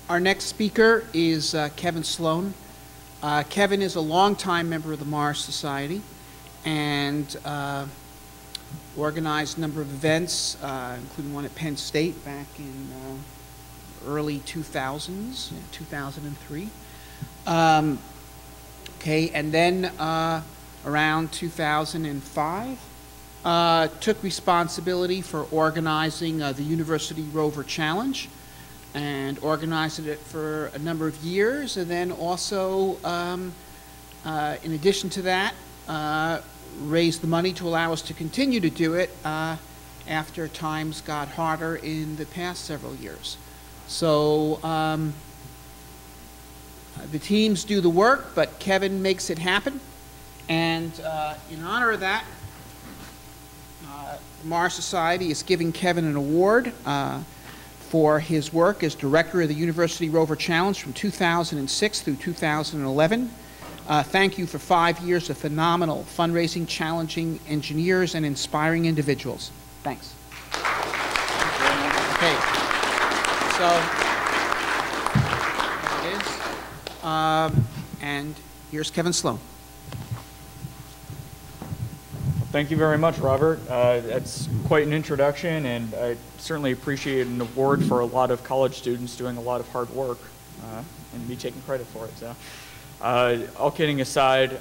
Our next speaker is Kevin Sloan. Kevin is a longtime member of the Mars Society and organized a number of events, including one at Penn State back in early 2000s, 2003. Okay, and then around 2005, took responsibility for organizing the University Rover Challenge and organized it for a number of years, and then also, in addition to that, raised the money to allow us to continue to do it after times got harder in the past several years. So the teams do the work, but Kevin makes it happen. And in honor of that, the Mars Society is giving Kevin an award for his work as director of the University Rover Challenge from 2006 through 2011. Thank you for 5 years of phenomenal fundraising, challenging engineers, and inspiring individuals. Thanks. Okay, so there it is. And here's Kevin Sloan. Thank you very much, Robert. That's quite an introduction, and I certainly appreciate an award for a lot of college students doing a lot of hard work, and me taking credit for it. So, all kidding aside,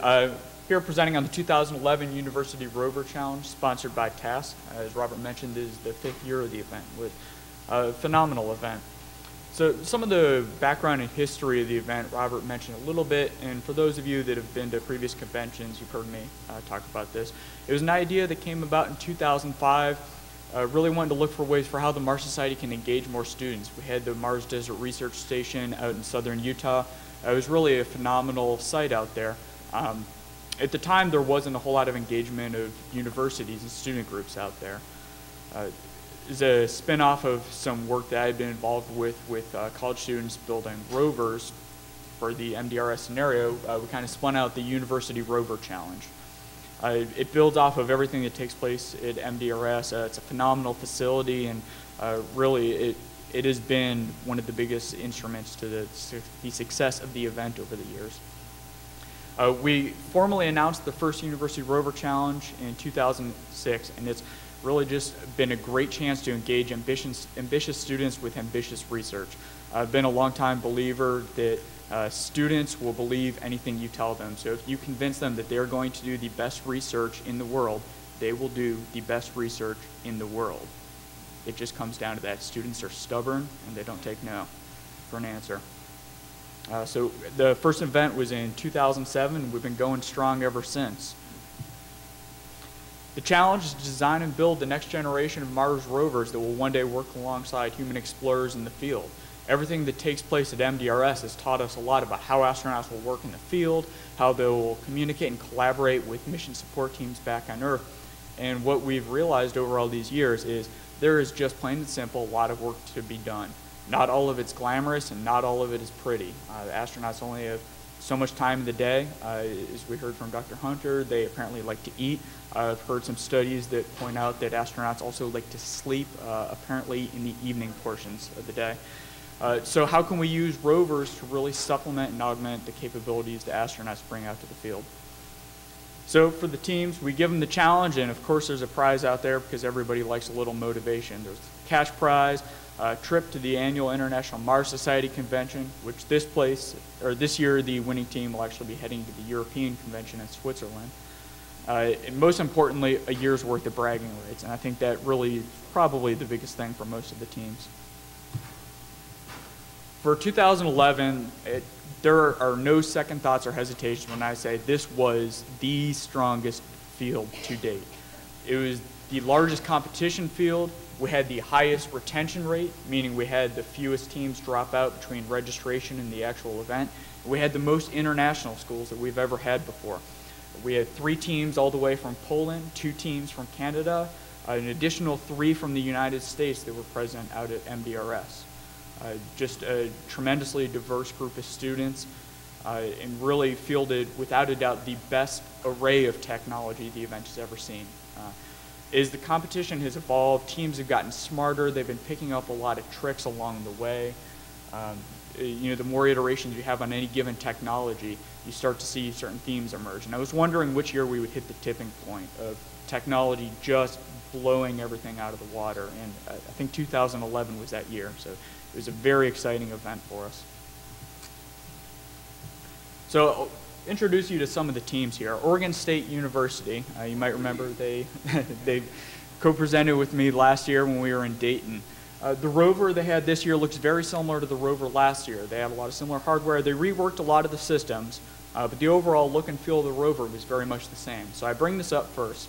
here presenting on the 2011 University Rover Challenge, sponsored by TASC. As Robert mentioned, this is the 5th year of the event, with a phenomenal event. So some of the background and history of the event, Robert mentioned a little bit, and for those of you that have been to previous conventions, you've heard me talk about this. It was an idea that came about in 2005, really wanted to look for ways for how the Mars Society can engage more students. We had the Mars Desert Research Station out in southern Utah. It was really a phenomenal site out there. At the time, there wasn't a whole lot of engagement of universities and student groups out there. Is a spin-off of some work that I had been involved with college students building rovers for the MDRS scenario. We kind of spun out the University Rover Challenge. It builds off of everything that takes place at MDRS. It's a phenomenal facility, and really it has been one of the biggest instruments to the success of the event over the years. We formally announced the first University Rover Challenge in 2006, and it's really just been a great chance to engage ambitious students with ambitious research. I've been a longtime believer that students will believe anything you tell them. So if you convince them that they're going to do the best research in the world, they will do the best research in the world. It just comes down to that. Students are stubborn and they don't take no for an answer. So the first event was in 2007. We've been going strong ever since. The challenge is to design and build the next generation of Mars rovers that will one day work alongside human explorers in the field. Everything that takes place at MDRS has taught us a lot about how astronauts will work in the field, how they will communicate and collaborate with mission support teams back on Earth. And what we've realized over all these years is there is just plain and simple a lot of work to be done. Not all of it's glamorous and not all of it is pretty. The astronauts only have so much time in the day. As we heard from Dr. Hunter, they apparently like to eat. I've heard some studies that point out that astronauts also like to sleep, apparently in the evening portions of the day. So how can we use rovers to really supplement and augment the capabilities the astronauts bring out to the field? So for the teams, we give them the challenge, and of course there's a prize out there because everybody likes a little motivation. There's a cash prize, a trip to the annual International Mars Society Convention, which this year the winning team will actually be heading to the European Convention in Switzerland. And most importantly, a year's worth of bragging rights, and I think that really is probably the biggest thing for most of the teams. For 2011, there are no second thoughts or hesitations when I say this was the strongest field to date. It was the largest competition field. We had the highest retention rate, meaning we had the fewest teams drop out between registration and the actual event. We had the most international schools that we've ever had before. We had 3 teams all the way from Poland, 2 teams from Canada, an additional 3 from the United States that were present out at MDRS. Just a tremendously diverse group of students and really fielded, without a doubt, the best array of technology the event has ever seen. is the competition has evolved, teams have gotten smarter, they've been picking up a lot of tricks along the way. You know, the more iterations you have on any given technology, you start to see certain themes emerge. And I was wondering which year we would hit the tipping point of technology just blowing everything out of the water. And I think 2011 was that year, so it was a very exciting event for us. So I'll introduce you to some of the teams here. Oregon State University, you might remember they co-presented with me last year when we were in Dayton. The Rover they had this year looks very similar to the Rover last year. They had a lot of similar hardware. They reworked a lot of the systems, but the overall look and feel of the Rover was very much the same. So I bring this up first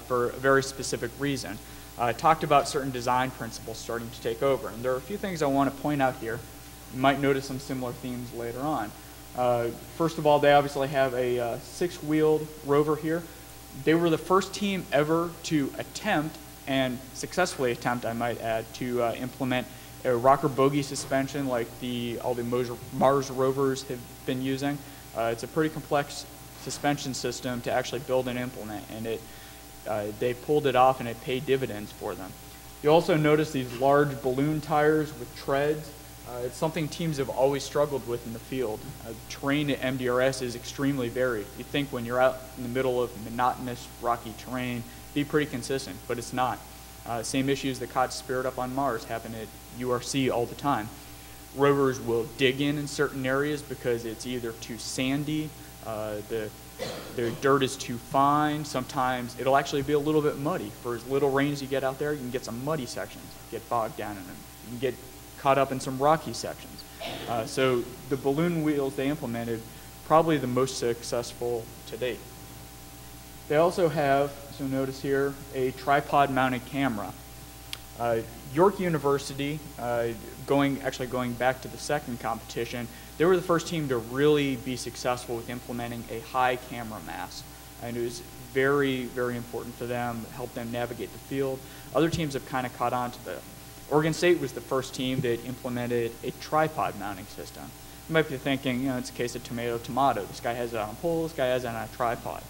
for a very specific reason. I talked about certain design principles starting to take over, and there are a few things I want to point out here. You might notice some similar themes later on. First of all, they obviously have a six-wheeled Rover here. They were the first team ever to attempt, and successfully attempt, I might add, to implement a rocker bogie suspension like all the Mars rovers have been using. It's a pretty complex suspension system to actually build and implement, and they pulled it off and it paid dividends for them. You also notice these large balloon tires with treads. It's something teams have always struggled with in the field. Terrain at MDRS is extremely varied. You think when you're out in the middle of monotonous rocky terrain, be pretty consistent, but it's not. Same issues that caught Spirit up on Mars happen at URC all the time. Rovers will dig in certain areas because it's either too sandy, the dirt is too fine. Sometimes it'll actually be a little bit muddy. For as little rain as you get out there, you can get some muddy sections, get bogged down in them. You can get caught up in some rocky sections. So the balloon wheels they implemented, probably the most successful to date. They also have, so notice here, a tripod mounted camera. York University, actually going back to the second competition, they were the first team to really be successful with implementing a high camera mass. And it was very, very important for them, helped them navigate the field. Other teams have kind of caught on to that. Oregon State was the first team that implemented a tripod mounting system. You might be thinking, you know, it's a case of tomato, tomato. This guy has it on a pole, this guy has it on a tripod.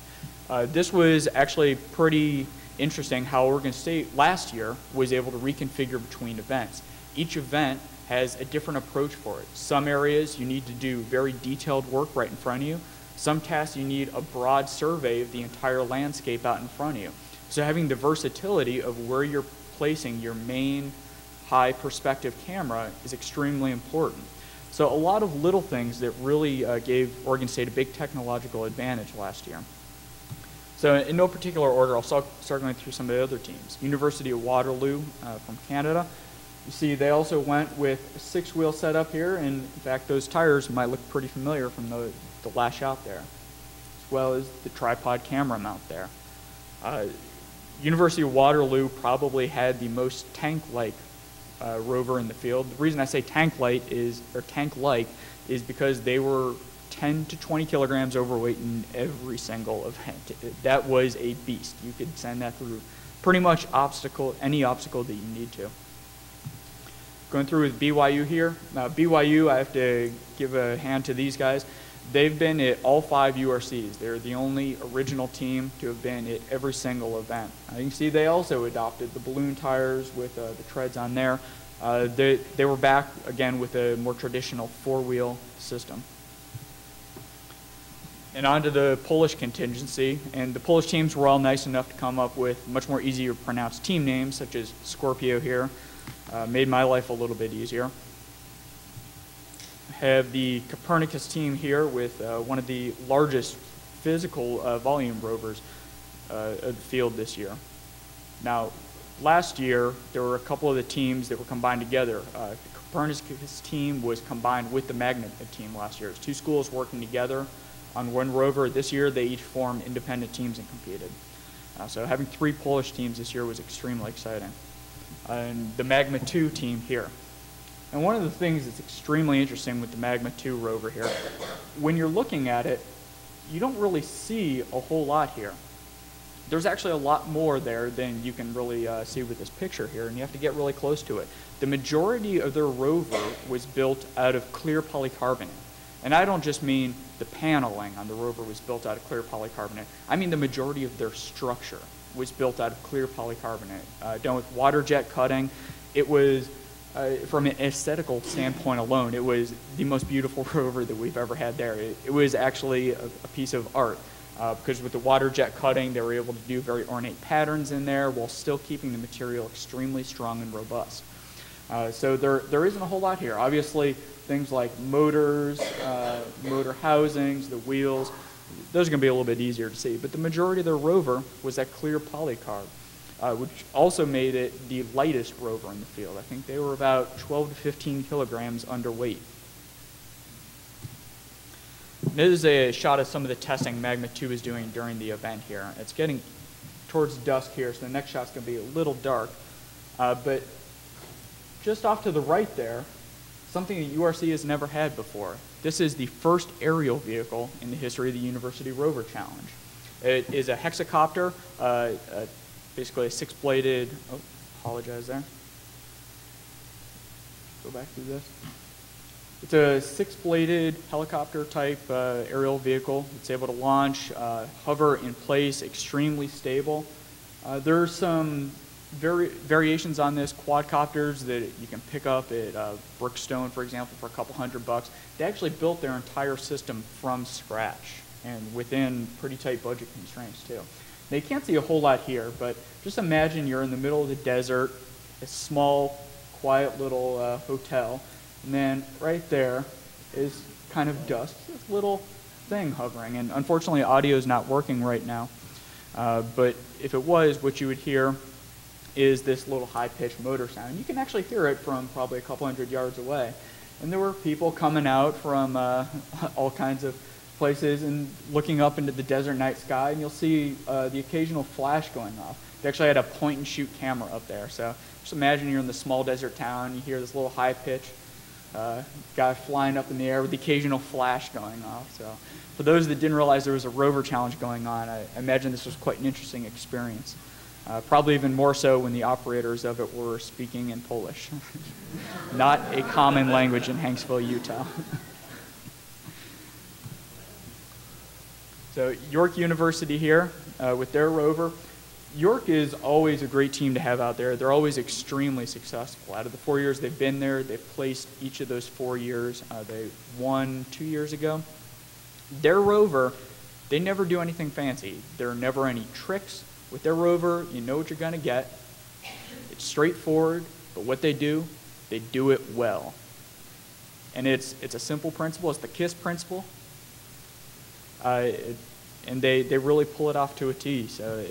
This was actually pretty interesting how Oregon State last year was able to reconfigure between events. Each event has a different approach for it. Some areas you need to do very detailed work right in front of you. Some tasks you need a broad survey of the entire landscape out in front of you. So having the versatility of where you're placing your main high perspective camera is extremely important. So a lot of little things that really gave Oregon State a big technological advantage last year. So in no particular order, I'll start going through some of the other teams. University of Waterloo from Canada. You see they also went with a six-wheel setup here, and in fact those tires might look pretty familiar from the last shot there, as well as the tripod camera mount there. University of Waterloo probably had the most tank-like rover in the field. The reason I say tank-like is because they were 10 to 20 kilograms overweight in every single event. That was a beast. You could send that through pretty much any obstacle that you need to. Going through with BYU here. Now BYU, I have to give a hand to these guys. They've been at all 5 URCs. They're the only original team to have been at every single event. You can see they also adopted the balloon tires with the treads on there. They were back again with a more traditional 4-wheel system. And on to the Polish contingency. And the Polish teams were all nice enough to come up with much more easier to pronounce team names, such as Scorpio here. Made my life a little bit easier. Have the Copernicus team here with one of the largest physical volume rovers of the field this year. Now, last year, there were a couple of the teams that were combined together. The Copernicus team was combined with the Magma Team last year. It was 2 schools working together on one rover. This year, they each formed independent teams and competed. So having 3 Polish teams this year was extremely exciting. And the Magma 2 team here. And one of the things that's extremely interesting with the Magma 2 rover here, when you're looking at it, you don't really see a whole lot here. There's actually a lot more there than you can really see with this picture here, and you have to get really close to it. The majority of their rover was built out of clear polycarbonate. And I don't just mean the paneling on the rover was built out of clear polycarbonate. I mean the majority of their structure. was built out of clear polycarbonate, done with water jet cutting. It was, from an aesthetical standpoint alone, it was the most beautiful rover that we've ever had there. It was actually a piece of art, because with the water jet cutting, they were able to do very ornate patterns in there while still keeping the material extremely strong and robust. So there isn't a whole lot here. Obviously, things like motors, motor housings, the wheels, those are going to be a little bit easier to see. But the majority of their rover was that clear polycarb, which also made it the lightest rover in the field. I think they were about 12 to 15 kilograms underweight. This is a shot of some of the testing Magma 2 is doing during the event here. It's getting towards dusk here, so the next shot's going to be a little dark. But just off to the right there, something that URC has never had before. This is the first aerial vehicle in the history of the University Rover Challenge. It is a hexacopter, basically a six-bladed, oh, apologize there. Go back through this. It's a six-bladed helicopter-type aerial vehicle. It's able to launch, hover in place, extremely stable. There are some variations on this, quadcopters that you can pick up at Brookstone, for example, for a couple $100. They actually built their entire system from scratch and within pretty tight budget constraints too. Now you can't see a whole lot here, but just imagine you're in the middle of the desert, a small, quiet little hotel, and then right there is kind of dust, this little thing hovering. And unfortunately, audio is not working right now, but if it was, what you would hear is this little high-pitched motor sound. And you can actually hear it from probably a couple hundred yards away. And there were people coming out from all kinds of places and looking up into the desert night sky, and you'll see the occasional flash going off. They actually had a point-and-shoot camera up there. So just imagine you're in the small desert town, you hear this little high-pitched guy flying up in the air with the occasional flash going off. So for those that didn't realize there was a rover challenge going on, I imagine this was quite an interesting experience. Probably even more so when the operators of it were speaking in Polish. Not a common language in Hanksville, Utah. So York University here with their rover. York is always a great team to have out there. They're always extremely successful. Out of the 4 years they've been there, they've placed each of those 4 years. They won 2 years ago. Their rover, they never do anything fancy. There are never any tricks. With their rover, you know what you're going to get. It's straightforward, but what they do it well. And it's a simple principle. It's the KISS principle. And they really pull it off to a T. So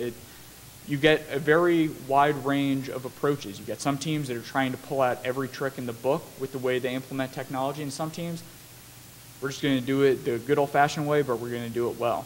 you get a very wide range of approaches. You get some teams that are trying to pull out every trick in the book with the way they implement technology, and some teams, we're just going to do it the good old-fashioned way, but we're going to do it well.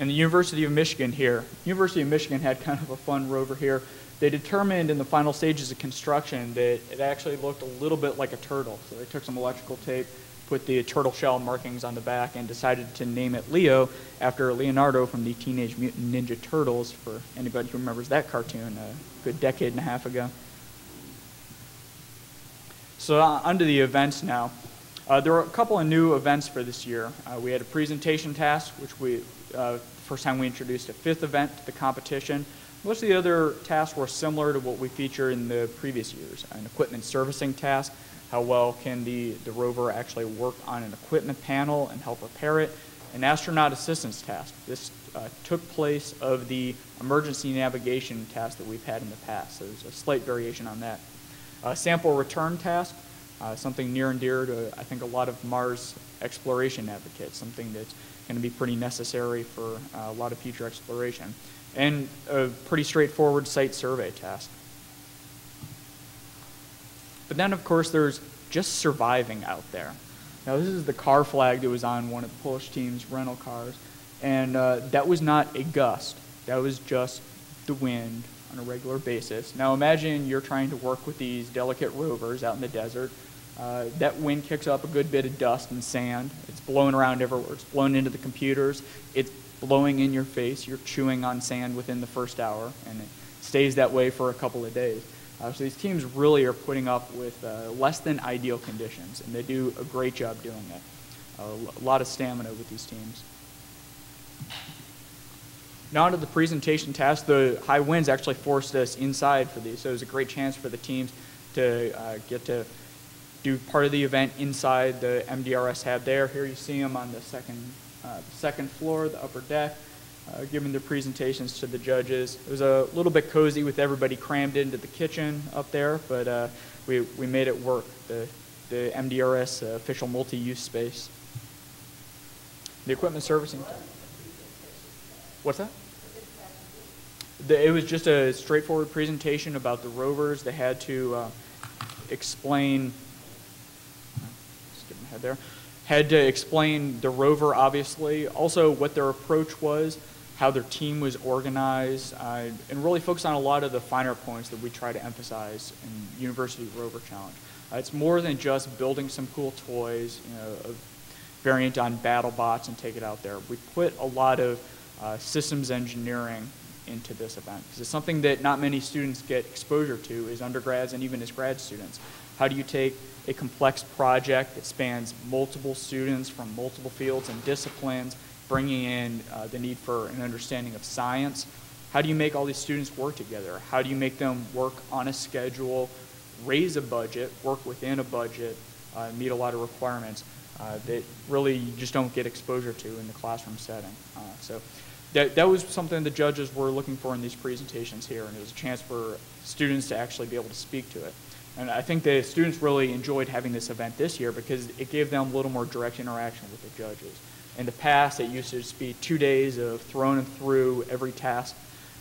And the University of Michigan here. University of Michigan had kind of a fun rover here. They determined in the final stages of construction that it actually looked a little bit like a turtle. So they took some electrical tape, put the turtle shell markings on the back, and decided to name it Leo after Leonardo from the Teenage Mutant Ninja Turtles, for anybody who remembers that cartoon a good decade and a half ago. So onto the events now. There were a couple of new events for this year. We had a presentation task, which first time we introduced a fifth event to the competition. Most of the other tasks were similar to what we featured in the previous years. An equipment servicing task, how well can the rover actually work on an equipment panel and help repair it. An astronaut assistance task. This took place of the emergency navigation task that we've had in the past. So there's a slight variation on that. A sample return task. Something near and dear to, I think, a lot of Mars exploration advocates, something that's going to be pretty necessary for a lot of future exploration. And a pretty straightforward site survey task. But then, of course, there's just surviving out there. Now, this is the car flag that was on one of the Polish team's rental cars, and that was not a gust. That was just the wind on a regular basis. Now, imagine you're trying to work with these delicate rovers out in the desert. That wind kicks up a good bit of dust and sand. It's blowing around everywhere. It's blown into the computers. It's blowing in your face. You're chewing on sand within the first hour, and it stays that way for a couple of days. So these teams really are putting up with less than ideal conditions, and they do a great job doing it. A lot of stamina with these teams. Now onto the presentation task. The high winds actually forced us inside for these, so it was a great chance for the teams to get to do part of the event inside the MDRS hab there. Here you see them on the second floor, the upper deck, giving their presentations to the judges. It was a little bit cozy with everybody crammed into the kitchen up there, but we made it work, the MDRS official multi-use space. The equipment servicing. What's that? It was just a straightforward presentation about the rovers. They had to explain, skip my head there, had to explain the rover, obviously, also what their approach was, how their team was organized, and really focus on a lot of the finer points that we try to emphasize in University Rover Challenge. It's more than just building some cool toys, you know, a variant on BattleBots and take it out there. We put a lot of systems engineering into this event because it's something that not many students get exposure to as undergrads and even as grad students. How do you take a complex project that spans multiple students from multiple fields and disciplines, bringing in the need for an understanding of science? How do you make all these students work together? How do you make them work on a schedule, raise a budget, work within a budget, meet a lot of requirements that really you just don't get exposure to in the classroom setting. So that was something the judges were looking for in these presentations here, and it was a chance for students to actually be able to speak to it. And I think the students really enjoyed having this event this year because it gave them a little more direct interaction with the judges. In the past, it used to just be 2 days of throwing them through every task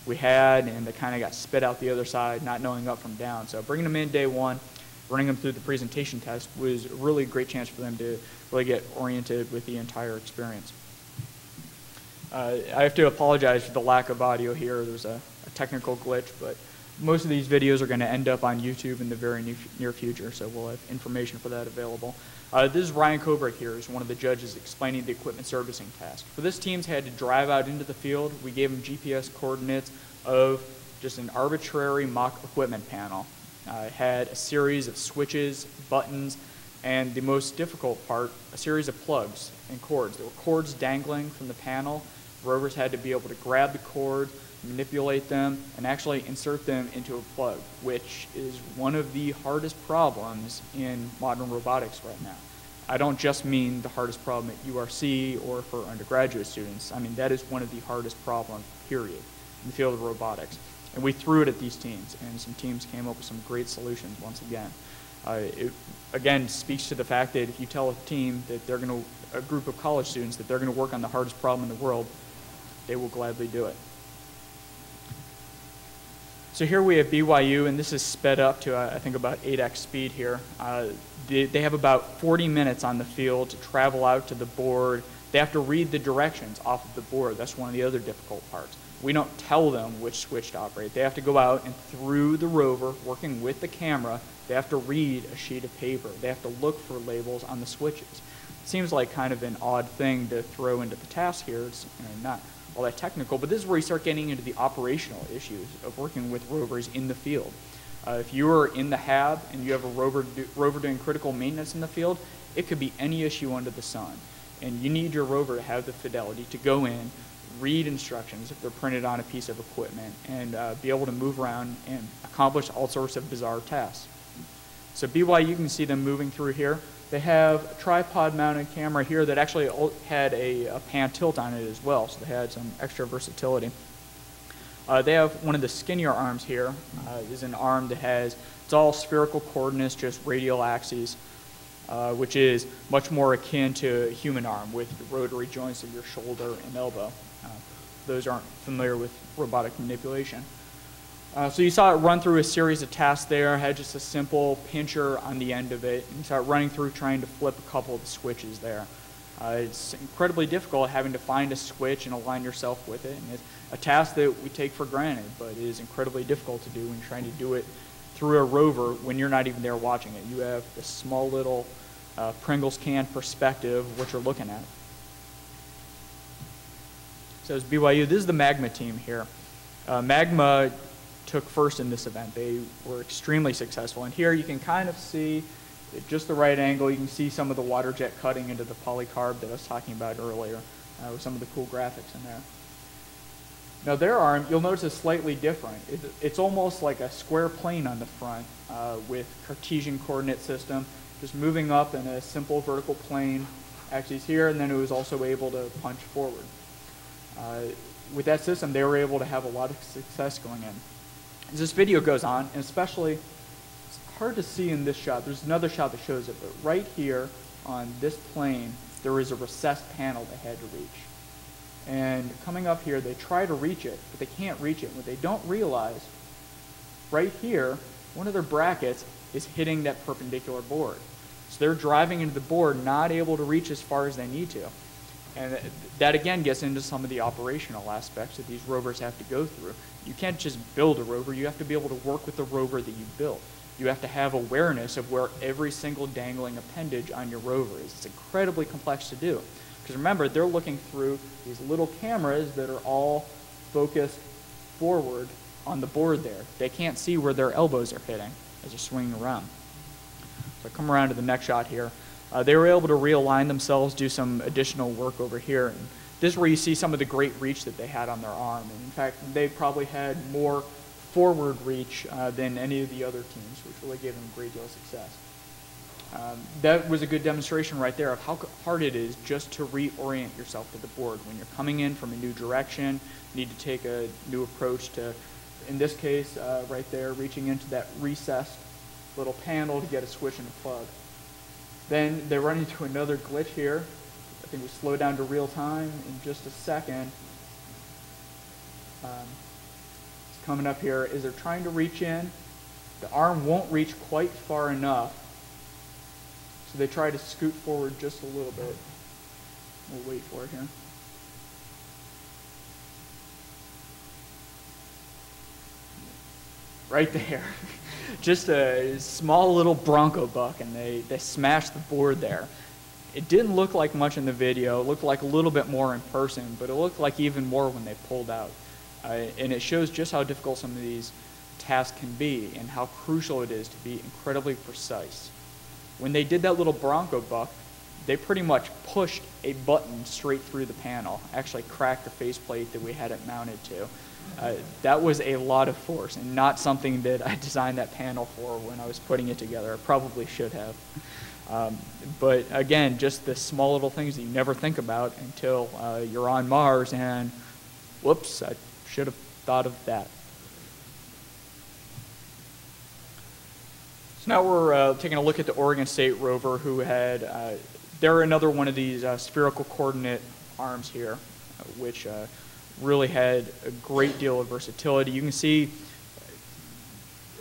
we had, and they kind of got spit out the other side, not knowing up from down. So bringing them in day one, running them through the presentation test was a really great chance for them to really get oriented with the entire experience. I have to apologize for the lack of audio here. There's a technical glitch, but most of these videos are going to end up on YouTube in the very near future, so we'll have information for that available. This is Ryan Cobrick here, who's one of the judges explaining the equipment servicing task. For this, teams had to drive out into the field. We gave them GPS coordinates of just an arbitrary mock equipment panel. It had a series of switches, buttons, and the most difficult part, a series of plugs and cords. There were cords dangling from the panel. Rovers had to be able to grab the cord, manipulate them, and actually insert them into a plug, which is one of the hardest problems in modern robotics right now. I don't just mean the hardest problem at URC or for undergraduate students. I mean, that is one of the hardest problems, period, in the field of robotics. And we threw it at these teams, and some teams came up with some great solutions once again. It, again, speaks to the fact that if you tell a team that they're going to, a group of college students, that they're going to work on the hardest problem in the world, they will gladly do it. So here we have BYU, and this is sped up to, I think, about 8x speed here. They have about 40 minutes on the field to travel out to the board. They have to read the directions off of the board. That's one of the other difficult parts. We don't tell them which switch to operate. They have to go out and through the rover, working with the camera, they have to read a sheet of paper. They have to look for labels on the switches. It seems like kind of an odd thing to throw into the task here. It's not all that technical, but this is where you start getting into the operational issues of working with rovers in the field. If you are in the hab and you have a rover doing critical maintenance in the field, it could be any issue under the sun. And you need your rover to have the fidelity to go in, read instructions if they're printed on a piece of equipment, and be able to move around and accomplish all sorts of bizarre tasks. So BYU, you can see them moving through here. They have a tripod-mounted camera here that actually had a pan tilt on it as well, so they had some extra versatility. They have one of the skinnier arms here. Is an arm that has, it's all spherical coordinates, just radial axes, which is much more akin to a human arm with the rotary joints of your shoulder and elbow. Those aren't familiar with robotic manipulation. So you saw it run through a series of tasks there, had just a simple pincher on the end of it, and you saw it running through trying to flip a couple of the switches there. It's incredibly difficult having to find a switch and align yourself with it, and it's a task that we take for granted, but it is incredibly difficult to do when you're trying to do it through a rover when you're not even there watching it. You have this small little Pringles can perspective of what you're looking at. So it's BYU. This is the Magma team here. Magma took first in this event. They were extremely successful. And here you can kind of see, at just the right angle, you can see some of the water jet cutting into the polycarb that I was talking about earlier with some of the cool graphics in there. Now their arm, you'll notice, is slightly different. It's almost like a square plane on the front with Cartesian coordinate system, just moving up in a simple vertical plane, axis here, and then it was also able to punch forward. With that system, they were able to have a lot of success going in. As this video goes on, and especially, it's hard to see in this shot, there's another shot that shows it, but right here on this plane, there is a recessed panel they had to reach. And coming up here, they try to reach it, but they can't reach it. What they don't realize, right here, one of their brackets is hitting that perpendicular board. So they're driving into the board, not able to reach as far as they need to. And that again gets into some of the operational aspects that these rovers have to go through. You can't just build a rover, you have to be able to work with the rover that you built. You have to have awareness of where every single dangling appendage on your rover is. It's incredibly complex to do. Because remember, they're looking through these little cameras that are all focused forward on the board there. They can't see where their elbows are hitting as they're swinging around. So I come around to the next shot here. They were able to realign themselves, do some additional work over here. And this is where you see some of the great reach that they had on their arm. And in fact, they probably had more forward reach than any of the other teams, which really gave them a great deal of success. That was a good demonstration right there of how hard it is just to reorient yourself to the board. When you're coming in from a new direction, you need to take a new approach to, in this case, right there, reaching into that recessed little panel to get a switch and a plug. Then they run into another glitch here. I think we slow down to real time in just a second. It's coming up here is they're trying to reach in. The arm won't reach quite far enough. So they try to scoot forward just a little bit. We'll wait for it here. Right there. Just a small little Bronco buck, and they smashed the board there. It didn't look like much in the video. It looked like a little bit more in person, but it looked like even more when they pulled out. And it shows just how difficult some of these tasks can be and how crucial it is to be incredibly precise. When they did that little Bronco buck, they pretty much pushed a button straight through the panel, actually cracked the faceplate that we had it mounted to. That was a lot of force and not something that I designed that panel for when I was putting it together. I probably should have. But again, just the small little things that you never think about until you're on Mars and, whoops, I should have thought of that. So now we're taking a look at the Oregon State rover who had, they're another one of these spherical coordinate arms here, which really had a great deal of versatility. You can see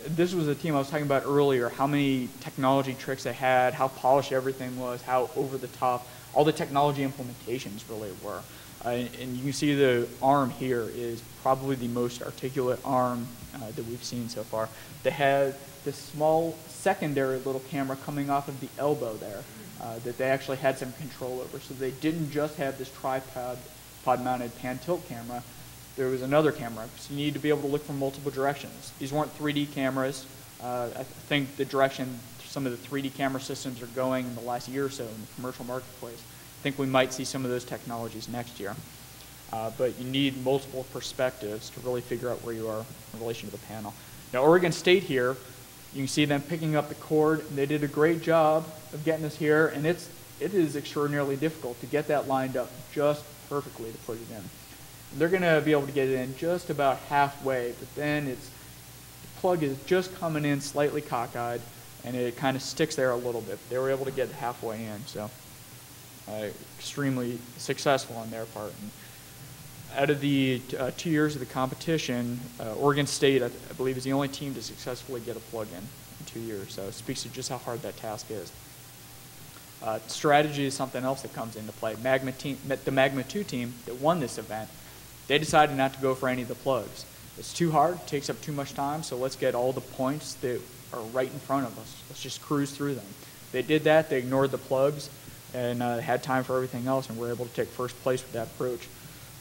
this was a team I was talking about earlier, how many technology tricks they had, how polished everything was, how over the top all the technology implementations really were. And you can see the arm here is probably the most articulate arm that we've seen so far. They had this small secondary little camera coming off of the elbow there that they actually had some control over. So they didn't just have this tripod-mounted pan-tilt camera. There was another camera, so you need to be able to look from multiple directions. These weren't 3D cameras. I think the direction some of the 3D camera systems are going in the last year or so in the commercial marketplace. I think we might see some of those technologies next year. But you need multiple perspectives to really figure out where you are in relation to the panel. Now, Oregon State here, you can see them picking up the cord. They did a great job of getting us here, and it is extraordinarily difficult to get that lined up just perfectly to put it in. They're going to be able to get it in just about halfway, but then the plug is just coming in slightly cockeyed, and it kind of sticks there a little bit. They were able to get halfway in, so extremely successful on their part. And out of the 2 years of the competition, Oregon State, I believe, is the only team to successfully get a plug in 2 years, so it speaks to just how hard that task is. Strategy is something else that comes into play. The Magma 2 team that won this event, they decided not to go for any of the plugs. It's too hard, it takes up too much time, so let's get all the points that are right in front of us. Let's just cruise through them. They did that, they ignored the plugs, and had time for everything else, and were able to take first place with that approach.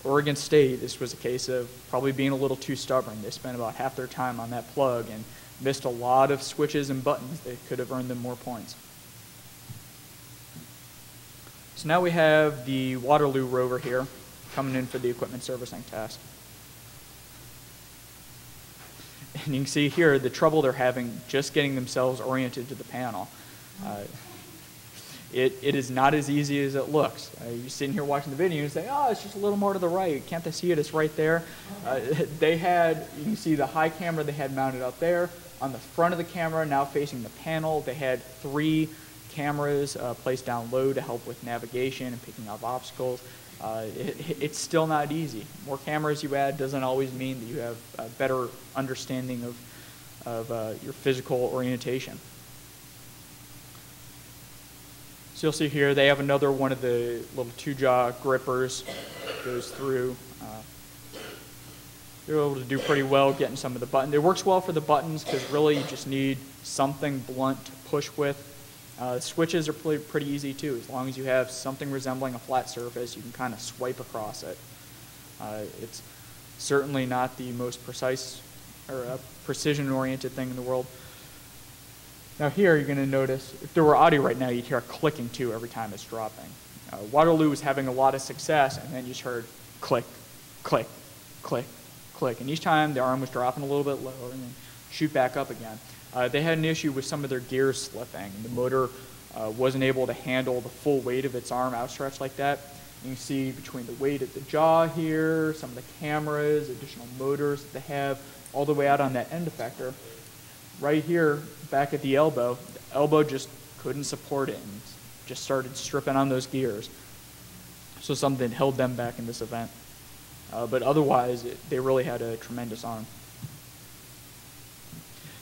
Oregon State, this was a case of probably being a little too stubborn. They spent about half their time on that plug and missed a lot of switches and buttons that could have earned them more points. So now we have the Waterloo rover here coming in for the equipment servicing task. And you can see here the trouble they're having just getting themselves oriented to the panel. It is not as easy as it looks. You're sitting here watching the video and you say, oh, it's just a little more to the right. Can't they see it? It's right there. They had, you can see the high camera they had mounted up there. On the front of the camera, now facing the panel, they had 3 cameras placed down low to help with navigation and picking up obstacles. It's still not easy. More cameras you add doesn't always mean that you have a better understanding of your physical orientation. So you'll see here they have another one of the little 2-jaw grippers that goes through. They're able to do pretty well getting some of the buttons. It works well for the buttons because really you just need something blunt to push with. Switches are pretty easy too. As long as you have something resembling a flat surface, you can kind of swipe across it. It's certainly not the most precise or precision-oriented thing in the world. Now here you're going to notice, if there were audio right now, you'd hear a clicking too every time it's dropping. Waterloo was having a lot of success, and then you just heard click, click, click, click. And each time the arm was dropping a little bit lower and then shoot back up again. They had an issue with some of their gears slipping. The motor wasn't able to handle the full weight of its arm outstretched like that. You can see between the weight at the jaw here, some of the cameras, additional motors that they have, all the way out on that end effector. Right here, back at the elbow just couldn't support it and just started stripping on those gears. So something held them back in this event. But otherwise, they really had a tremendous arm.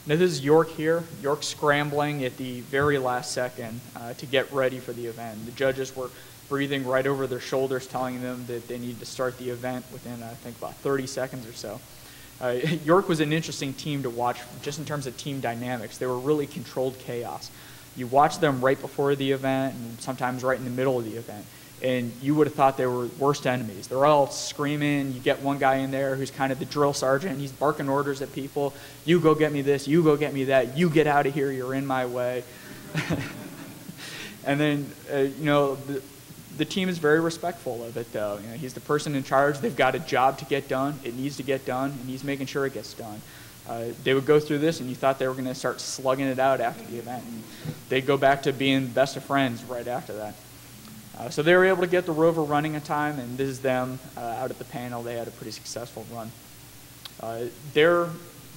Now this is York here. York scrambling at the very last second to get ready for the event. The judges were breathing right over their shoulders, telling them that they needed to start the event within, I think, about 30 seconds or so. York was an interesting team to watch just in terms of team dynamics. They were really controlled chaos. You watch them right before the event and sometimes right in the middle of the event, and you would have thought they were worst enemies. They're all screaming. You get one guy in there who's kind of the drill sergeant. He's barking orders at people. You go get me this. You go get me that. You get out of here. You're in my way. And then, the team is very respectful of it, though. He's the person in charge. They've got a job to get done. It needs to get done, and he's making sure it gets done. They would go through this, and you thought they were going to start slugging it out after the event. And they'd go back to being best of friends right after that. So they were able to get the Rover running in time, and this is them out at the panel. They had a pretty successful run. Their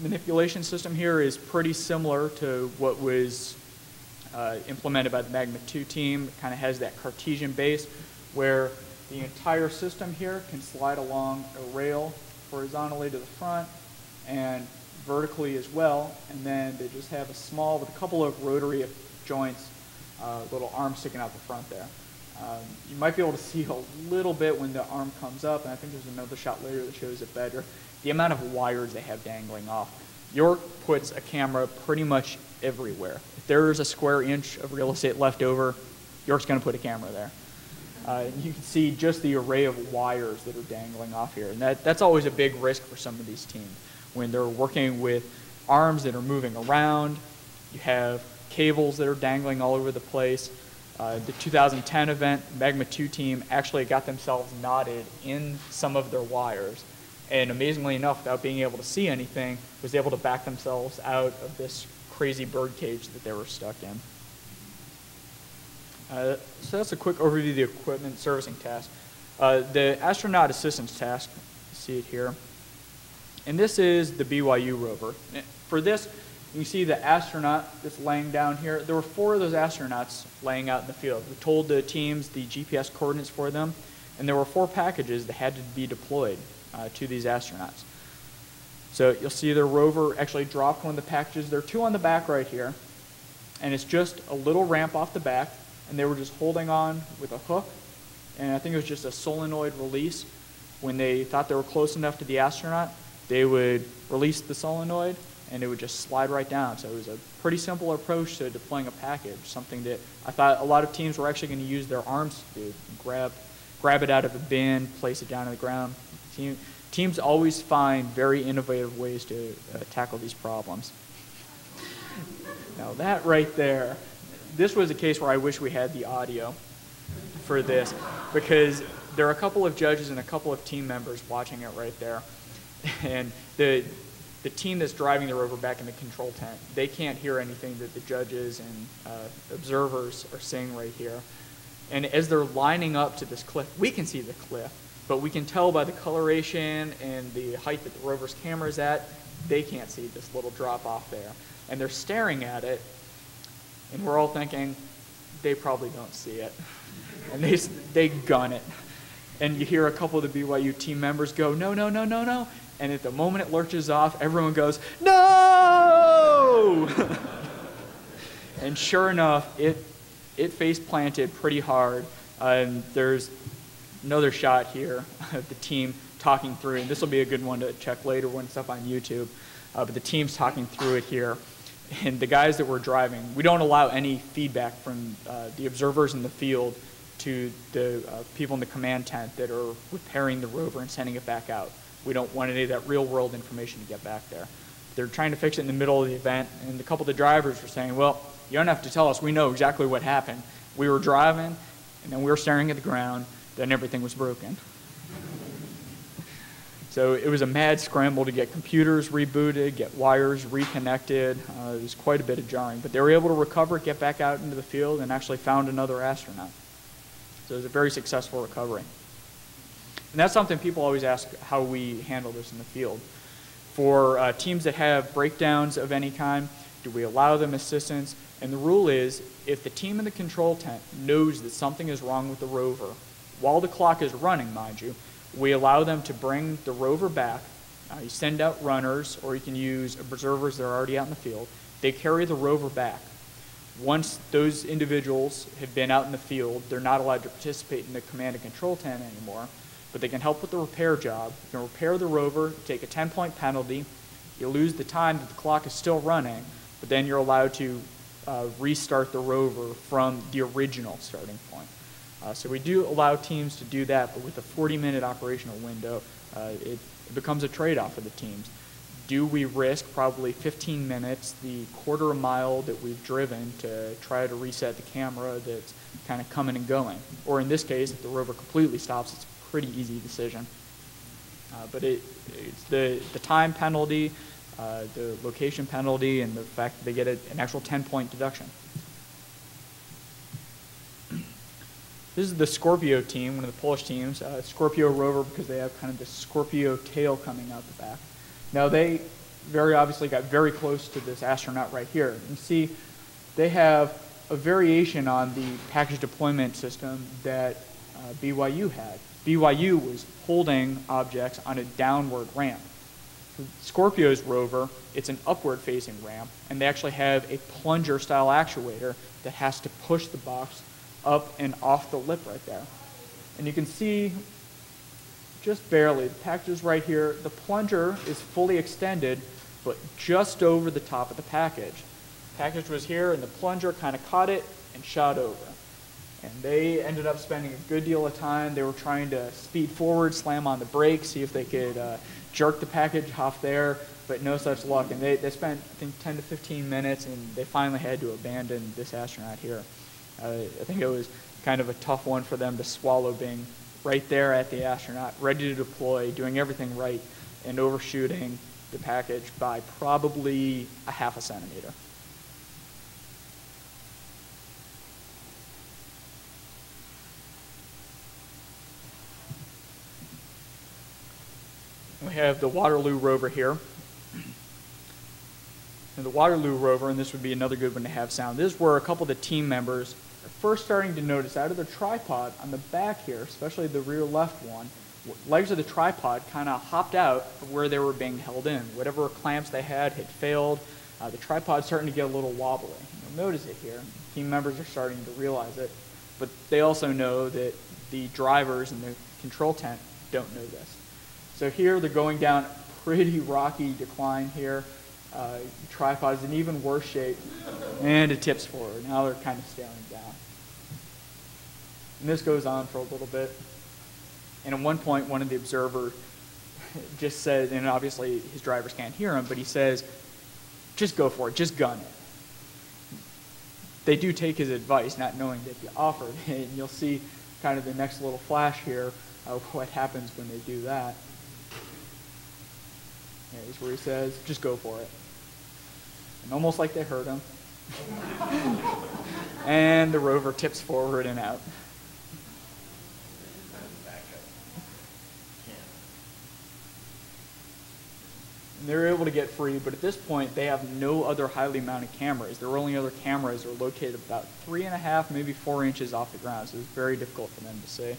manipulation system here is pretty similar to what was implemented by the Magma team. It kind of has that Cartesian base where the entire system here can slide along a rail horizontally to the front and vertically as well, and then they just have a small, with a couple of rotary joints, little arm sticking out the front there. You might be able to see a little bit when the arm comes up, and I think there's another shot later that shows it better, the amount of wires they have dangling off. York puts a camera pretty much everywhere. If there's a square inch of real estate left over, York's going to put a camera there. You can see just the array of wires that are dangling off here, and that's always a big risk for some of these teams. When they're working with arms that are moving around, you have cables that are dangling all over the place. The 2010 event, Magma team actually got themselves knotted in some of their wires, and amazingly enough, without being able to see anything, was able to back themselves out of this crazy bird cage that they were stuck in. So that's a quick overview of the equipment servicing task. The Astronaut Assistance task, you see it here, and this is the BYU rover. For this, you see the astronaut that's laying down here. There were 4 of those astronauts laying out in the field. We told the teams the GPS coordinates for them, and there were 4 packages that had to be deployed to these astronauts. So you'll see the rover actually dropped one of the packages. There are 2 on the back right here, and it's just a little ramp off the back, and they were just holding on with a hook, and I think it was just a solenoid release. When they thought they were close enough to the astronaut, they would release the solenoid, and it would just slide right down. So it was a pretty simple approach to deploying a package, something that I thought a lot of teams were actually going to use their arms to do, grab it out of a bin, place it down on the ground. Teams always find very innovative ways to tackle these problems. Now that right there, this was a case where I wish we had the audio for this, because there are a couple of judges and a couple of team members watching it right there. And the team that's driving the rover back in the control tent, they can't hear anything that the judges and observers are saying right here. And as they're lining up to this cliff, we can see the cliff, but we can tell by the coloration and the height that the rover's camera is at, they can't see this little drop off there. And they're staring at it, and we're all thinking, they probably don't see it. And they gun it. And you hear a couple of the BYU team members go, no, no, no, no, no. And at the moment it lurches off, everyone goes, no! And sure enough, it face planted pretty hard. And there's another shot here of the team talking through, and this will be a good one to check later when it's up on YouTube. But the team's talking through it here. And the guys that were driving, we don't allow any feedback from the observers in the field to the people in the command tent that are repairing the rover and sending it back out. We don't want any of that real world information to get back there. They're trying to fix it in the middle of the event, and a couple of the drivers were saying, well, you don't have to tell us, we know exactly what happened. We were driving, and then we were staring at the ground, then everything was broken. So it was a mad scramble to get computers rebooted, get wires reconnected. It was quite a bit of jarring, but they were able to recover, get back out into the field, and actually found another astronaut. So it was a very successful recovery. And that's something people always ask how we handle this in the field. For teams that have breakdowns of any kind, do we allow them assistance? And the rule is, if the team in the control tent knows that something is wrong with the rover, while the clock is running, mind you, we allow them to bring the rover back. You send out runners, or you can use observers that are already out in the field. They carry the rover back. Once those individuals have been out in the field, they're not allowed to participate in the command and control tent anymore, but they can help with the repair job. You can repair the rover, take a 10-point penalty. You lose the time that the clock is still running, but then you're allowed to restart the rover from the original starting point. So we do allow teams to do that, but with a 40-minute operational window, it becomes a trade-off for the teams. Do we risk probably 15 minutes, the quarter of a mile that we've driven to try to reset the camera that's kind of coming and going? Or in this case, if the rover completely stops, it's a pretty easy decision. But it's the time penalty, the location penalty, and the fact that they get an actual 10-point deduction. This is the Scorpio team, one of the Polish teams. Scorpio rover because they have kind of this Scorpio tail coming out the back. Now they very obviously got very close to this astronaut right here. You see they have a variation on the package deployment system that BYU had. BYU was holding objects on a downward ramp. Scorpio's rover, it's an upward facing ramp, and they actually have a plunger style actuator that has to push the box up and off the lip right there. And you can see just barely, the package is right here. The plunger is fully extended, but just over the top of the package. The package was here, and the plunger kind of caught it and shot over. And they ended up spending a good deal of time. They were trying to speed forward, slam on the brakes, see if they could jerk the package off there, but no such luck. And they spent, I think, 10 to 15 minutes, and they finally had to abandon this astronaut here. I think it was kind of a tough one for them to swallow, being right there at the astronaut, ready to deploy, doing everything right, and overshooting the package by probably a half a centimeter. We have the Waterloo rover here. And the Waterloo rover, and this would be another good one to have sound, this is where a couple of the team members are first starting to notice out of the tripod on the back here, especially the rear left one, legs of the tripod kind of hopped out of where they were being held in. Whatever clamps they had failed. The tripod's starting to get a little wobbly. You'll notice it here. Team members are starting to realize it, but they also know that the drivers in the control tent don't know this. So here they're going down a pretty rocky decline here. The tripod is in even worse shape, and it tips forward. Now they're kind of staring down. And this goes on for a little bit. And at one point, one of the observers just said, and obviously his drivers can't hear him, but he says, just go for it, just gun it. They do take his advice, not knowing that he offered it, and you'll see kind of the next little flash here of what happens when they do that. Here's where he says, just go for it. And almost like they heard him. And the rover tips forward and out. And they're able to get free, but at this point, they have no other highly mounted cameras. Their only other cameras are located about 3.5, maybe 4 inches off the ground, so it's very difficult for them to see.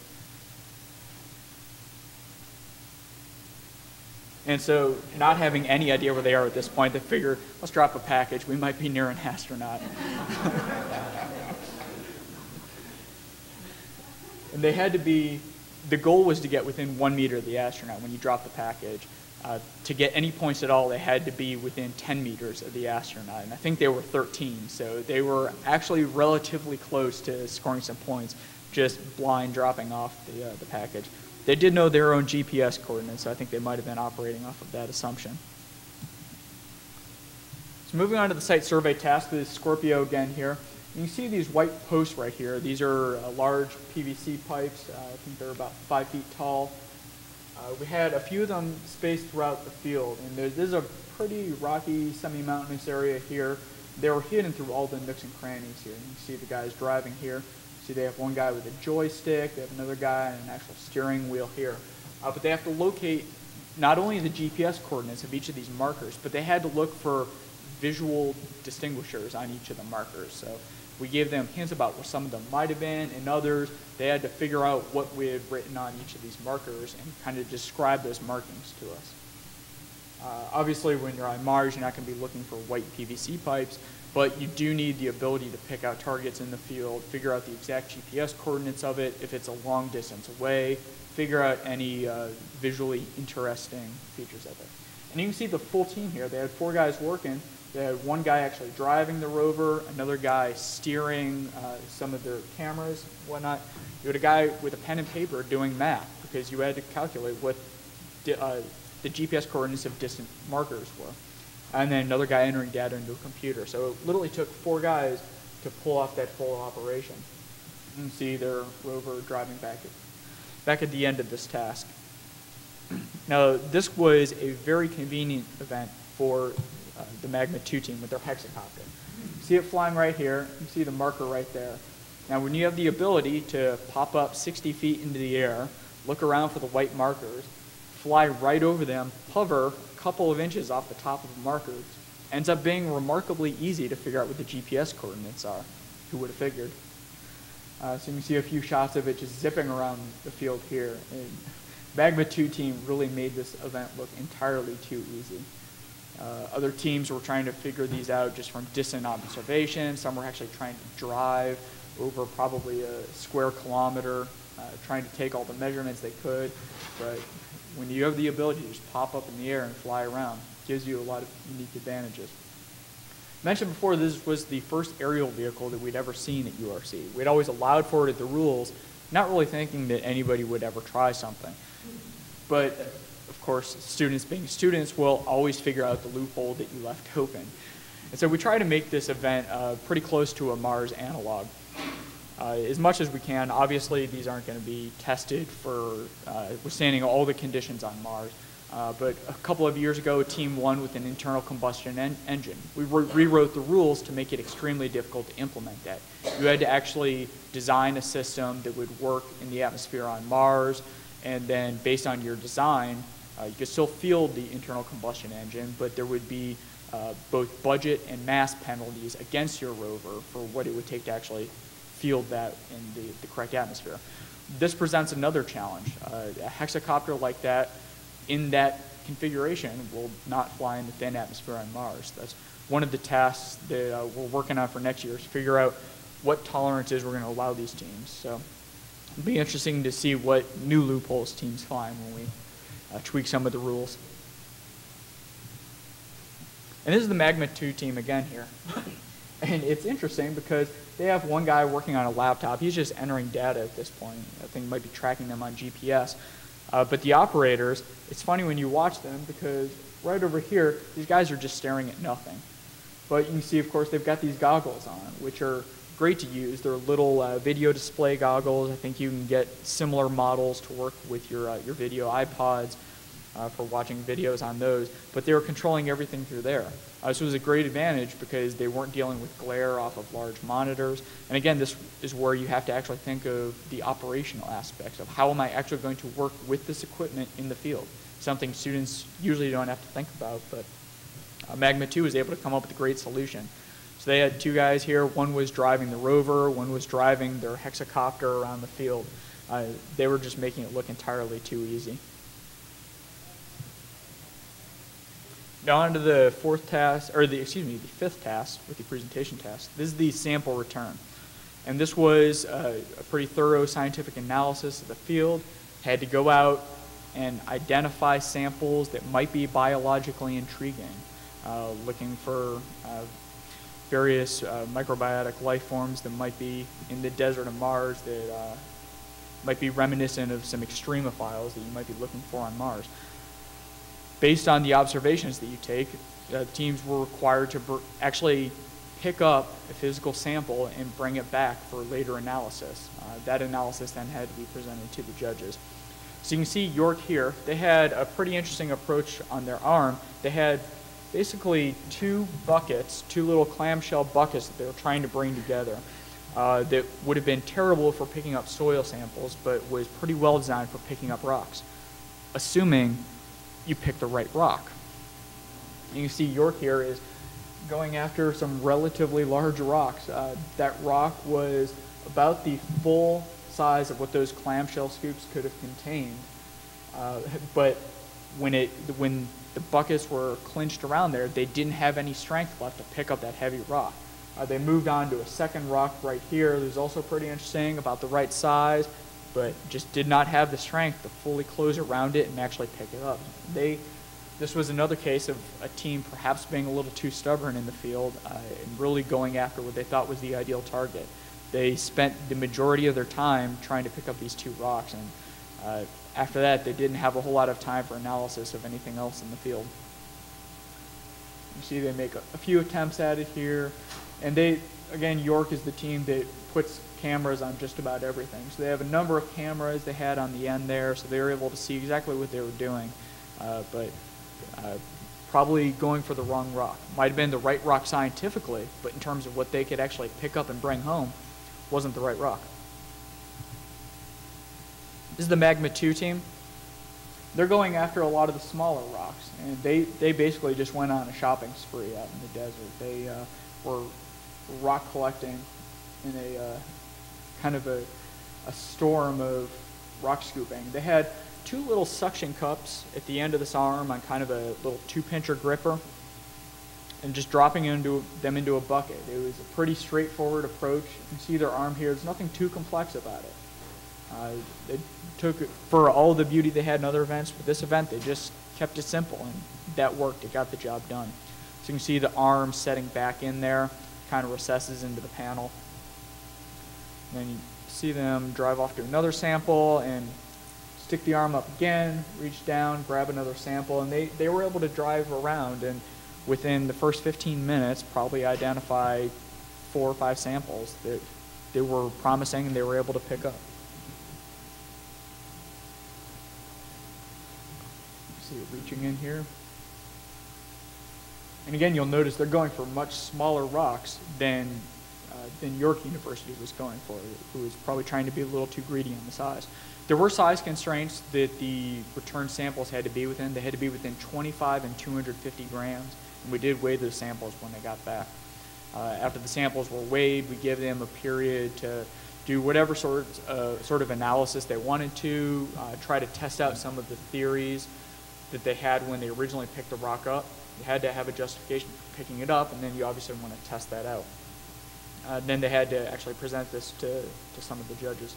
And so, not having any idea where they are at this point, they figure, let's drop a package. We might be near an astronaut. And they had to be, the goal was to get within 1 meter of the astronaut when you drop the package. To get any points at all, they had to be within 10 meters of the astronaut. And I think they were 13, so they were actually relatively close to scoring some points, just blind dropping off the package. They did know their own GPS coordinates, so I think they might have been operating off of that assumption. So moving on to the site survey task, this is Scorpio again here. You can see these white posts right here. These are large PVC pipes. I think they're about 5 feet tall. We had a few of them spaced throughout the field, and this is a pretty rocky, semi-mountainous area here. They were hidden through all the nooks and crannies here. You can see the guys driving here. See, they have one guy with a joystick, they have another guy and an actual steering wheel here. But they have to locate not only the GPS coordinates of each of these markers, but they had to look for visual distinguishers on each of the markers. So we gave them hints about where some of them might have been, and others, they had to figure out what we had written on each of these markers and kind of describe those markings to us. Obviously, when you're on Mars, you're not going to be looking for white PVC pipes, but you do need the ability to pick out targets in the field, figure out the exact GPS coordinates of it, if it's a long distance away, figure out any visually interesting features of it. And you can see the full team here. They had 4 guys working. They had one guy actually driving the rover, another guy steering some of their cameras, whatnot. You had a guy with a pen and paper doing math because you had to calculate what the GPS coordinates of distant markers were. And then another guy entering data into a computer. So it literally took 4 guys to pull off that full operation. You can see their rover driving back at the end of this task. Now, this was a very convenient event for the Magma 2 team with their Hexacopter. You see it flying right here. You see the marker right there. Now, when you have the ability to pop up 60 feet into the air, look around for the white markers, fly right over them, hover a couple of inches off the top of the markers, ends up being remarkably easy to figure out what the GPS coordinates are. Who would have figured? So you can see a few shots of it just zipping around the field here. And Magma 2 team really made this event look entirely too easy. Other teams were trying to figure these out just from distant observation. Some were actually trying to drive over probably a square kilometer, trying to take all the measurements they could. But when you have the ability to just pop up in the air and fly around, it gives you a lot of unique advantages. I mentioned before, this was the first aerial vehicle that we'd ever seen at URC. We'd always allowed for it at the rules, not really thinking that anybody would ever try something. But of course, students being students will always figure out the loophole that you left open. And so we try to make this event pretty close to a Mars analog. As much as we can. Obviously, these aren't going to be tested for withstanding all the conditions on Mars. But a couple of years ago, Team won with an internal combustion engine. We rewrote the rules to make it extremely difficult to implement that. You had to actually design a system that would work in the atmosphere on Mars, and then based on your design, you could still field the internal combustion engine, but there would be both budget and mass penalties against your rover for what it would take to actually field that in the correct atmosphere. This presents another challenge. A hexacopter like that, in that configuration, will not fly in the thin atmosphere on Mars. That's one of the tasks that we're working on for next year, is to figure out what tolerances we're going to allow these teams. So it'll be interesting to see what new loopholes teams find when we tweak some of the rules. And this is the Magma 2 team again here. And it's interesting because they have one guy working on a laptop. He's just entering data at this point. I think might be tracking them on GPS. But the operators, it's funny when you watch them because right over here, these guys are just staring at nothing. But you can see, of course, they've got these goggles on, which are great to use. They're little video display goggles. I think you can get similar models to work with your video iPods. for watching videos on those, but they were controlling everything through there. So it was a great advantage because they weren't dealing with glare off of large monitors. And again, this is where you have to actually think of the operational aspects of how am I actually going to work with this equipment in the field. Something students usually don't have to think about, but Magma 2 was able to come up with a great solution. So they had two guys here. One was driving the Rover, one was driving their Hexacopter around the field. They were just making it look entirely too easy. Now on to the fifth task with the presentation task. This is the sample return. And this was a pretty thorough scientific analysis of the field. Had to go out and identify samples that might be biologically intriguing, looking for various microbiotic life forms that might be in the desert of Mars that might be reminiscent of some extremophiles that you might be looking for on Mars. Based on the observations that you take, teams were required to actually pick up a physical sample and bring it back for later analysis. That analysis then had to be presented to the judges. So you can see York here, they had a pretty interesting approach on their arm. They had basically two buckets, two little clamshell buckets that they were trying to bring together that would have been terrible for picking up soil samples, but was pretty well designed for picking up rocks, assuming you pick the right rock. You can see York here is going after some relatively large rocks. That rock was about the full size of what those clamshell scoops could have contained, but when the buckets were clinched around there, they didn't have any strength left to pick up that heavy rock. They moved on to a second rock right here. There's also pretty interesting about the right size, but just did not have the strength to fully close around it and actually pick it up. This was another case of a team perhaps being a little too stubborn in the field and really going after what they thought was the ideal target. They spent the majority of their time trying to pick up these two rocks, and after that they didn't have a whole lot of time for analysis of anything else in the field. You see they make a few attempts at it here, and again, York is the team that puts cameras on just about everything. So they have a number of cameras they had on the end there, so they were able to see exactly what they were doing, but probably going for the wrong rock. Might have been the right rock scientifically, but in terms of what they could actually pick up and bring home, wasn't the right rock. This is the Magma 2 team. They're going after a lot of the smaller rocks, and they basically just went on a shopping spree out in the desert. They were rock collecting in a kind of a storm of rock scooping. They had two little suction cups at the end of this arm on kind of a little 2-pincher gripper, and just dropping them into a bucket. It was a pretty straightforward approach. You can see their arm here. There's nothing too complex about it. They took, for all the beauty they had in other events, but this event they just kept it simple, and that worked. It got the job done. So you can see the arm setting back in there, kind of recesses into the panel. And then you see them drive off to another sample and stick the arm up again, reach down, grab another sample, and they were able to drive around and within the first 15 minutes probably identify 4 or 5 samples that they were promising and they were able to pick up. You see it reaching in here. And again, you'll notice they're going for much smaller rocks than York University was going for, who was probably trying to be a little too greedy on the size. There were size constraints that the return samples had to be within. They had to be within 25 and 250 grams, and we did weigh those samples when they got back. After the samples were weighed, we gave them a period to do whatever sort of analysis they wanted to, try to test out some of the theories that they had when they originally picked the rock up. You had to have a justification for picking it up, and then you obviously want to test that out. Then they had to actually present this to some of the judges.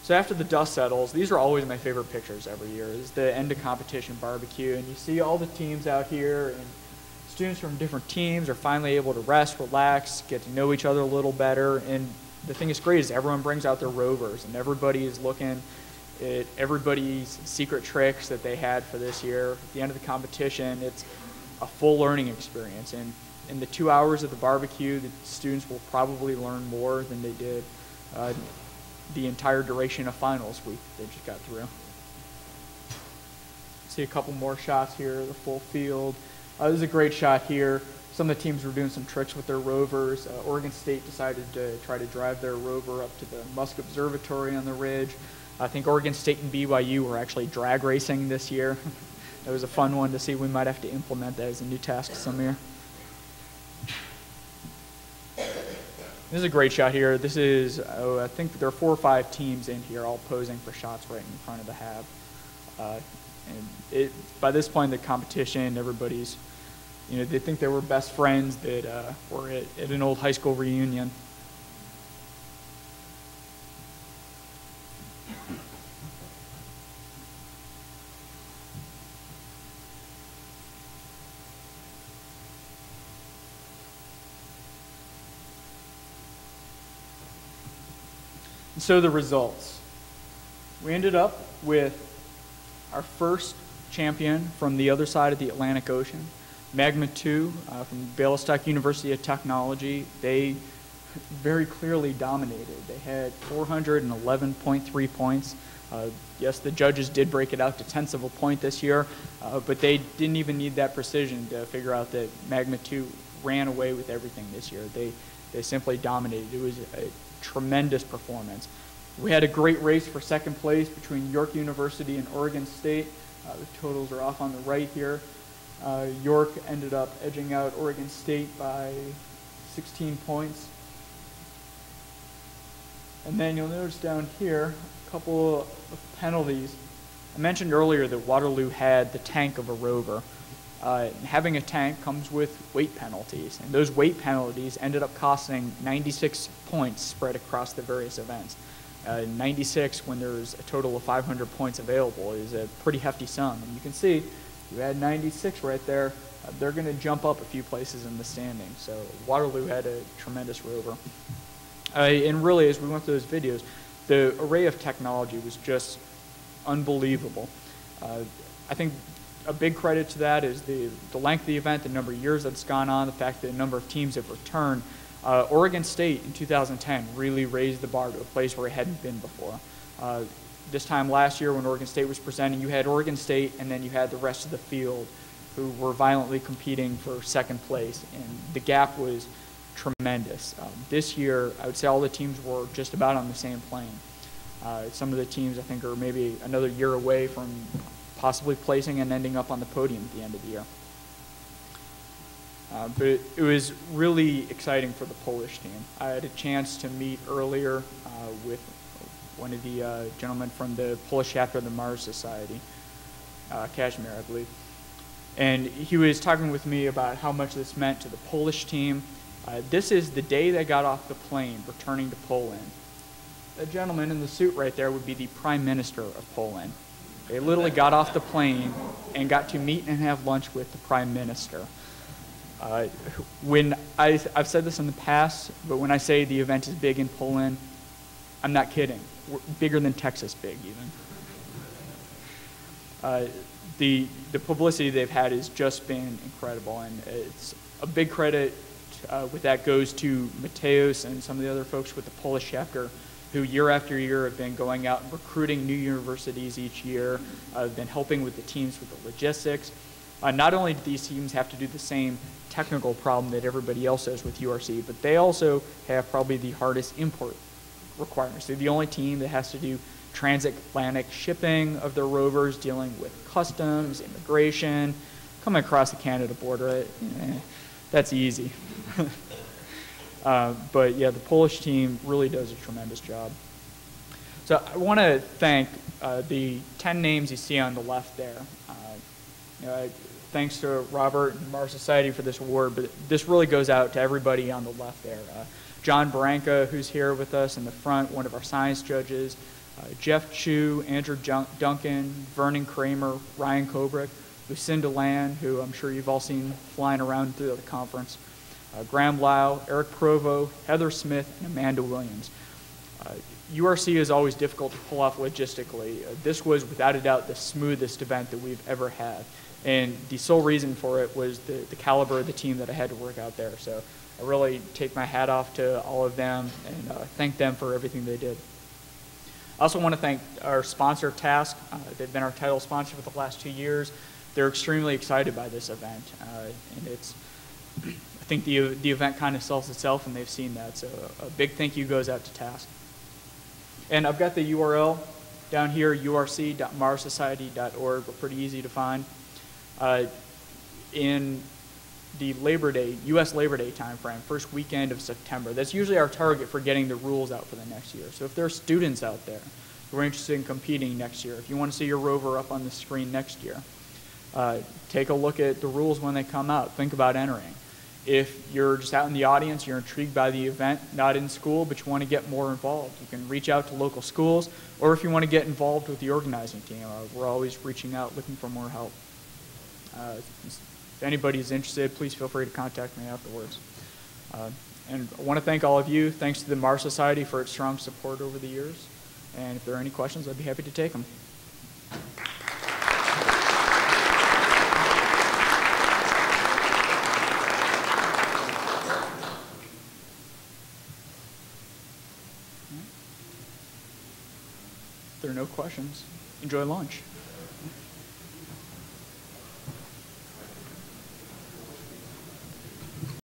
So after the dust settles, these are always my favorite pictures every year, is the end of competition barbecue, and you see all the teams out here, and students from different teams are finally able to rest, relax, get to know each other a little better, and the thing that's great is everyone brings out their Rovers, and everybody is looking at everybody's secret tricks that they had for this year. At the end of the competition, it's a full learning experience, and in the 2 hours of the barbecue, the students will probably learn more than they did the entire duration of finals week they just got through. See a couple more shots here, the full field. This is a great shot here. Some of the teams were doing some tricks with their rovers. Oregon State decided to try to drive their rover up to the Musk Observatory on the ridge. I think Oregon State and BYU were actually drag racing this year. It was a fun one to see. We might have to implement that as a new task some year. This is a great shot here. This is, I think there are 4 or 5 teams in here all posing for shots right in front of the hab. And by this point in the competition, everybody's, they think they were best friends that were at an old high school reunion. So the results. We ended up with our first champion from the other side of the Atlantic Ocean, Magma Team from Białystok University of Technology. They very clearly dominated. They had 411.3 points. Yes, the judges did break it out to tenths of a point this year, but they didn't even need that precision to figure out that Magma Team ran away with everything this year. They simply dominated. It was a tremendous performance. We had a great race for second place between York University and Oregon State. The totals are off on the right here. York ended up edging out Oregon State by 16 points. And then you'll notice down here a couple of penalties. I mentioned earlier that Waterloo had the tank of a rover. Having a tank comes with weight penalties, and those weight penalties ended up costing 96 points spread across the various events. 96, when there's a total of 500 points available, is a pretty hefty sum. And you can see, you add 96 right there, they're going to jump up a few places in the standings. So Waterloo had a tremendous rover. And really, as we went through those videos, the array of technology was just unbelievable. I think a big credit to that is the length of the event, the number of years that it's gone on, the fact that a number of teams have returned. Oregon State in 2010 really raised the bar to a place where it hadn't been before. This time last year when Oregon State was presenting, you had Oregon State and then you had the rest of the field who were violently competing for second place, and the gap was tremendous. This year, I would say all the teams were just about on the same plane. Some of the teams, I think, are maybe another year away from possibly placing and ending up on the podium at the end of the year. But it was really exciting for the Polish team. I had a chance to meet earlier with one of the gentlemen from the Polish chapter of the Mars Society, Kazimierz, I believe. And he was talking with me about how much this meant to the Polish team. This is the day they got off the plane returning to Poland. The gentleman in the suit right there would be the Prime Minister of Poland. They literally got off the plane and got to meet and have lunch with the Prime Minister. When I've said this in the past, but when I say the event is big in Poland, I'm not kidding. We're bigger than Texas big, even. The publicity they've had has just been incredible, and it's a big credit with that goes to Mateusz and some of the other folks with the Polish chapter, who year after year have been going out and recruiting new universities each year, have been helping with the teams with the logistics. Not only do these teams have to do the same technical problem that everybody else does with URC, but they also have probably the hardest import requirements. They're the only team that has to do transatlantic shipping of their rovers, dealing with customs, immigration, coming across the Canada border. That's easy. But yeah, the Polish team really does a tremendous job. So I want to thank the 10 names you see on the left there. Thanks to Robert and Mars Society for this award, but this really goes out to everybody on the left there. John Baranka, who's here with us in the front, one of our science judges, Jeff Chu, Andrew Duncan, Vernon Kramer, Ryan Kobrick, Lucinda Land, who I'm sure you've all seen flying around through the conference, Graham Lau, Eric Provo, Heather Smith, and Amanda Williams. URC is always difficult to pull off logistically. This was, without a doubt, the smoothest event that we've ever had. And the sole reason for it was the caliber of the team that I had to work out there. So I really take my hat off to all of them and thank them for everything they did. I also want to thank our sponsor, Task. They've been our title sponsor for the last 2 years. They're extremely excited by this event, and it's, I think the event kind of sells itself, and they've seen that. So a big thank you goes out to Task. And I've got the URL down here, urc.marssociety.org. We're pretty easy to find. In the Labor Day, U.S. Labor Day timeframe, first weekend of September, that's usually our target for getting the rules out for the next year. So if there are students out there who are interested in competing next year, if you want to see your rover up on the screen next year, take a look at the rules when they come out. Think about entering. If you're just out in the audience, you're intrigued by the event, not in school, but you want to get more involved, you can reach out to local schools, or if you want to get involved with the organizing team, we're always reaching out, looking for more help. If anybody's interested, please feel free to contact me afterwards. And I want to thank all of you. Thanks to the Mars Society for its strong support over the years. And if there are any questions, I'd be happy to take them. If there are no questions, enjoy lunch.